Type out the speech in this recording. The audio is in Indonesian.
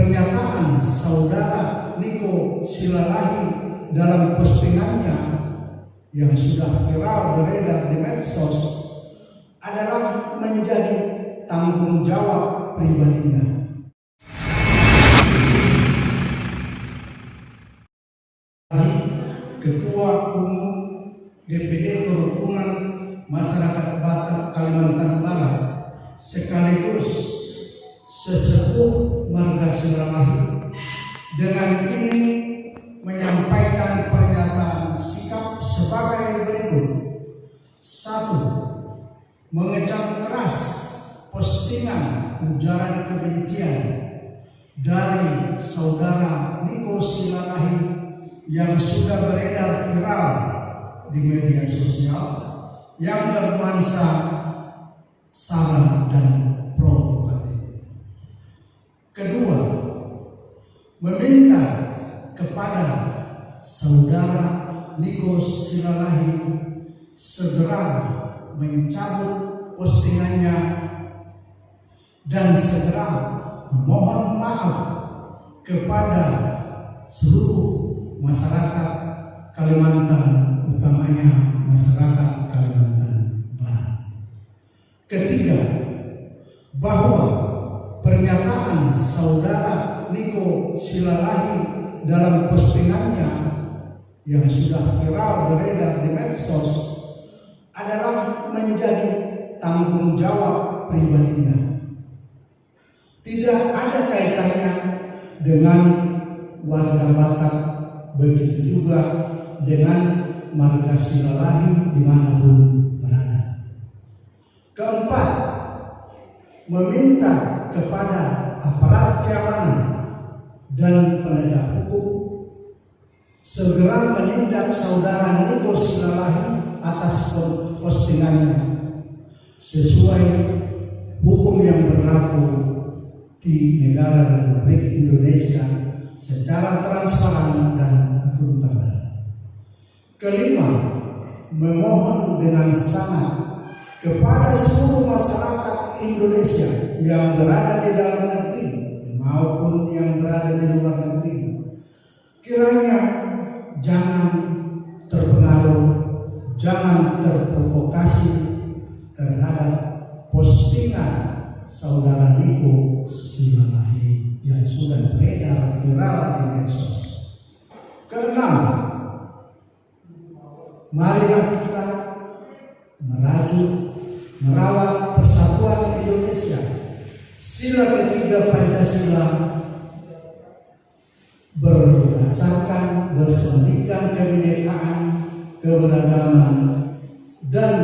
pernyataan saudara Niko Silalahi dalam postingannya yang sudah viral beredar di medsos adalah menjadi tanggung jawab pribadinya. Ketua Umum DPD Kerukunan Masyarakat Batak Kalimantan Barat sekaligus sesepuh marga Silalahi dengan ini menyampaikan pernyataan sikap sebagai berikut. 1. Mengecam keras postingan ujaran kebencian dari saudara Niko Silalahi yang sudah beredar viral di media sosial yang bernuansa sara dan provokatif. Kedua, meminta kepada saudara Niko Silalahi segera mencabut postingannya dan segera memohon maaf kepada seluruh masyarakat Kalimantan, utamanya masyarakat Kalimantan Barat. Ketiga, bahwa pernyataan saudara Niko Silalahi dalam postingannya yang sudah viral beredar di medsos adalah menjadi tanggung jawab pribadinya. Tidak ada kaitannya dengan warga Batak, begitu juga dengan marga Silalahi dimanapun berada. Keempat, meminta kepada aparat keamanan dan penegak hukum segera menindak saudara Niko Silalahi atas postingannya sesuai hukum yang berlaku di negara Republik Indonesia secara transparan dan akuntabel. Kelima, memohon dengan sangat kepada seluruh masyarakat Indonesia yang berada di dalam negeri maupun yang berada di luar negeri, kiranya jangan terpengaruh, jangan terprovokasi terhadap postingan saudara Niko Silalahi yang sudah beredar viral di medsos. Keenam, marilah kita merawat persatuan Indonesia. Sila ketiga Pancasila berdasarkan bersandingkan kebinekaan, keberagaman, dan